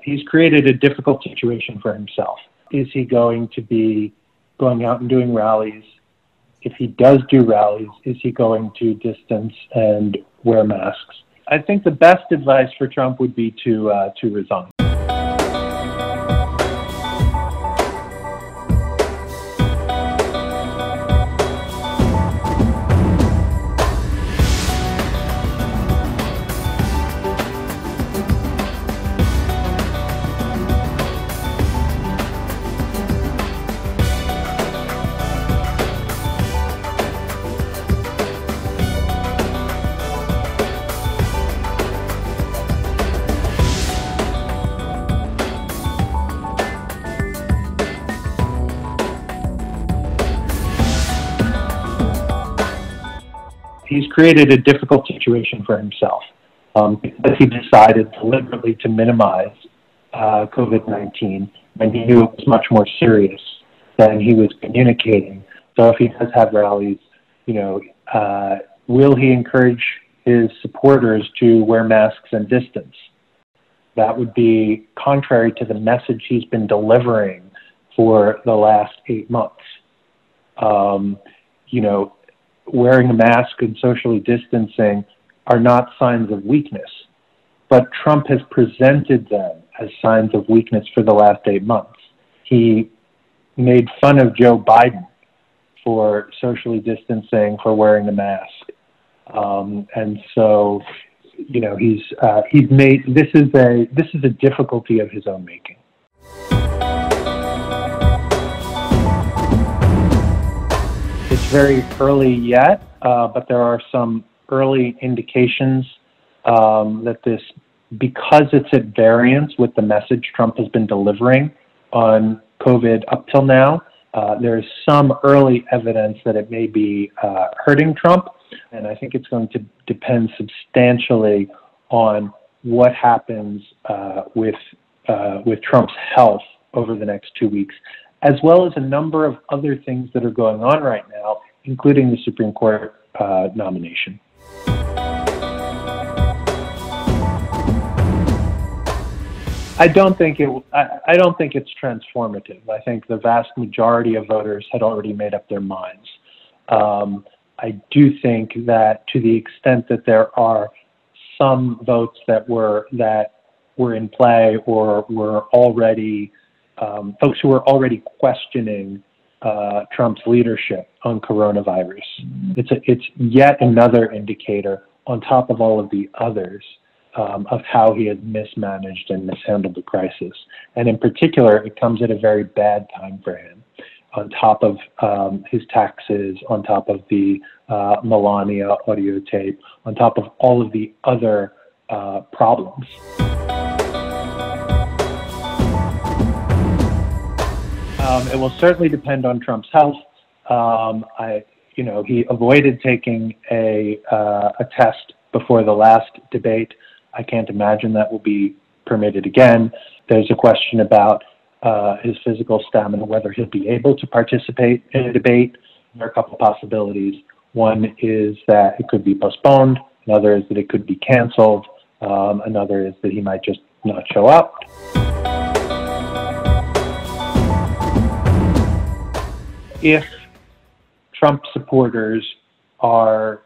He's created a difficult situation for himself. Is he going to be going out and doing rallies? If he does do rallies, is he going to distance and wear masks? I think the best advice for Trump would be to resign. He's created a difficult situation for himself because he decided deliberately to minimize COVID-19 when he knew it was much more serious than he was communicating. So if he does have rallies, will he encourage his supporters to wear masks and distance? That would be contrary to the message he's been delivering for the last 8 months. Wearing a mask and socially distancing are not signs of weakness, but Trump has presented them as signs of weakness for the last 8 months. He made fun of Joe Biden for socially distancing, for wearing a mask. And so, he's made, this is a difficulty of his own making. It's very early yet, but there are some early indications that because it's at variance with the message Trump has been delivering on COVID up till now, there's some early evidence that it may be hurting Trump, and I think it's going to depend substantially on what happens with Trump's health over the next 2 weeks, as well as a number of other things that are going on right now, including the Supreme Court nomination. I don't think it's transformative. I think the vast majority of voters had already made up their minds. I do think that to the extent that there are some votes that were in play or were already folks who are already questioning Trump's leadership on coronavirus. It's yet another indicator on top of all of the others of how he has mismanaged and mishandled the crisis. And in particular, it comes at a very bad time for him, on top of his taxes, on top of the Melania audio tape, on top of all of the other problems. It will certainly depend on Trump's health. He avoided taking a test before the last debate. I can't imagine that will be permitted again. There's a question about his physical stamina, whether he'll be able to participate in a debate. There are a couple possibilities. One is that it could be postponed. Another is that it could be canceled. Another is that he might just not show up. If Trump supporters are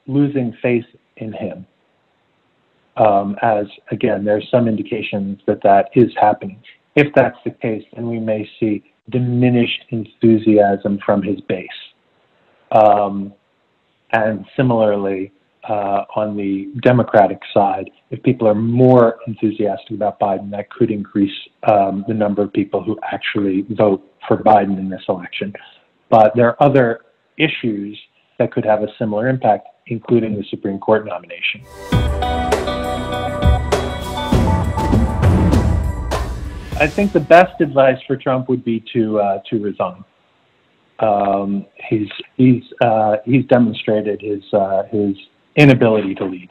losing faith in him, as, again, there's some indications that is happening. If that's the case, then we may see diminished enthusiasm from his base. And similarly, on the Democratic side, if people are more enthusiastic about Biden, that could increase the number of people who actually vote for Biden in this election. But there are other issues that could have a similar impact, including the Supreme Court nomination. I think the best advice for Trump would be to resign. He's demonstrated his inability to lead.